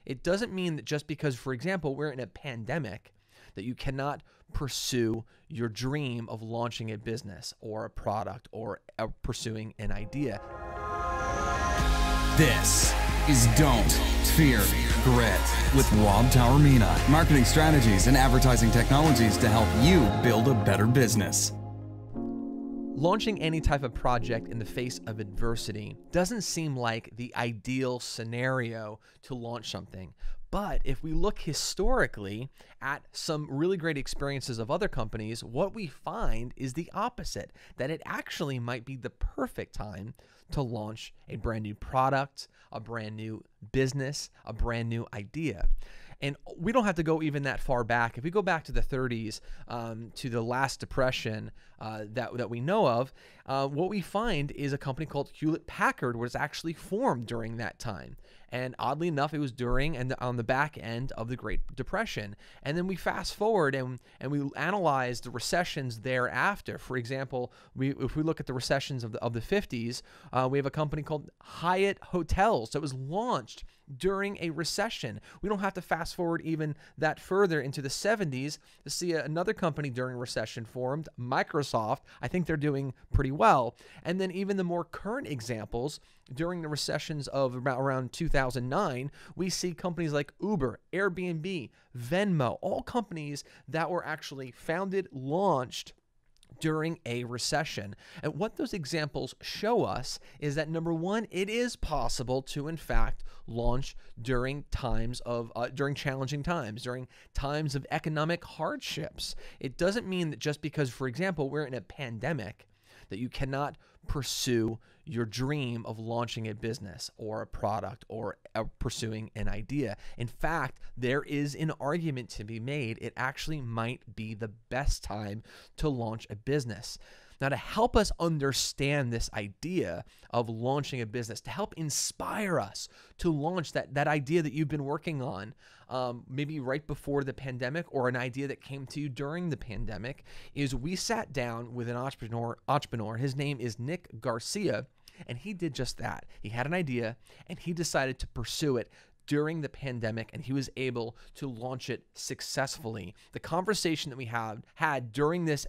It doesn't mean that just because, for example, we're in a pandemic, that you cannot pursue your dream of launching a business or a product or pursuing an idea. This is Don't Fear Grit with Rob Taormina. Marketing strategies and advertising technologies to help you build a better business. Launching any type of project in the face of adversity doesn't seem like the ideal scenario to launch something. But if we look historically at some really great experiences of other companies, what we find is the opposite, that it actually might be the perfect time to launch a brand new product, a brand new business, a brand new idea. And we don't have to go even that far back. If we go back to the 30s, to the last depression that we know of, what we find is a company called Hewlett-Packard was actually formed during that time. And oddly enough, it was during and on the back end of the Great Depression. And then we fast forward and we analyze the recessions thereafter. For example, if we look at the recessions of the 50s, we have a company called Hyatt Hotels that was launched during a recession. We don't have to fast forward even that further into the 70s to see another company during recession formed, Microsoft. I think they're doing pretty well. And then even the more current examples, during the recessions of around 2009, we see companies like Uber, Airbnb, Venmo, all companies that were actually founded, launched during a recession. And what those examples show us is that, number one, it is possible to, in fact, launch during during challenging times, during times of economic hardships. It doesn't mean that just because, for example, we're in a pandemic, that you cannot pursue your dream of launching a business or a product or pursuing an idea. In fact, there is an argument to be made. It actually might be the best time to launch a business. Now, to help us understand this idea of launching a business, to help inspire us to launch that idea that you've been working on, maybe right before the pandemic or an idea that came to you during the pandemic, is we sat down with an entrepreneur. His name is Nick Garcia, and he did just that. He had an idea, and he decided to pursue it during the pandemic, and he was able to launch it successfully. The conversation that we had during this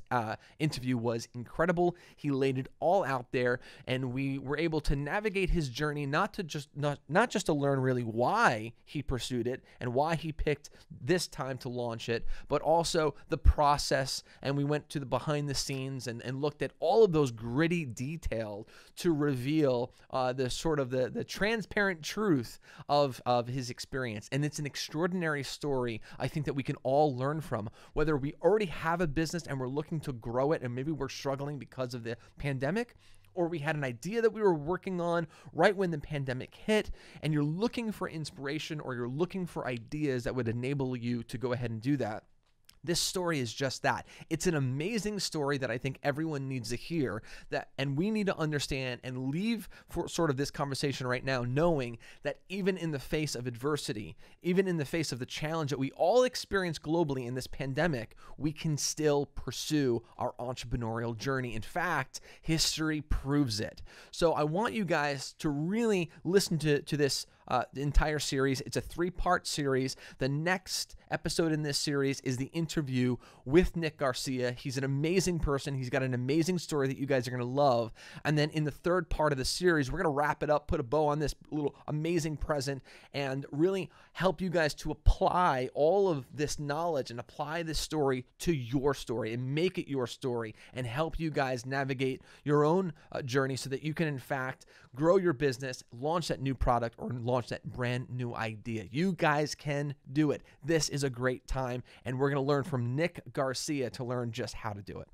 interview was incredible. He laid it all out there, and we were able to navigate his journey, not just to learn really why he pursued it and why he picked this time to launch it, but also the process. And we went to the behind the scenes and looked at all of those gritty details to reveal the transparent truth of his experience. And it's an extraordinary story, I think, that we can all learn from, whether we already have a business and we're looking to grow it and maybe we're struggling because of the pandemic, or we had an idea that we were working on right when the pandemic hit, and you're looking for inspiration or you're looking for ideas that would enable you to go ahead and do that. This story is just that. It's an amazing story that I think everyone needs to hear, and we need to understand and leave for sort of this conversation right now knowing that even in the face of adversity, even in the face of the challenge that we all experience globally in this pandemic, we can still pursue our entrepreneurial journey. In fact, history proves it. So I want you guys to really listen to this entire series. It's a 3-part series. The next episode in this series is the interview with Nick Garcia. He's an amazing person. He's got an amazing story that you guys are going to love. And then in the 3rd part of the series, we're going to wrap it up, put a bow on this little amazing present, and really help you guys to apply all of this knowledge and apply this story to your story and make it your story and help you guys navigate your own journey so that you can, in fact, grow your business, launch that new product, or launch that brand new idea. You guys can do it. This is a great time, and we're going to learn from Nick Garcia to learn just how to do it.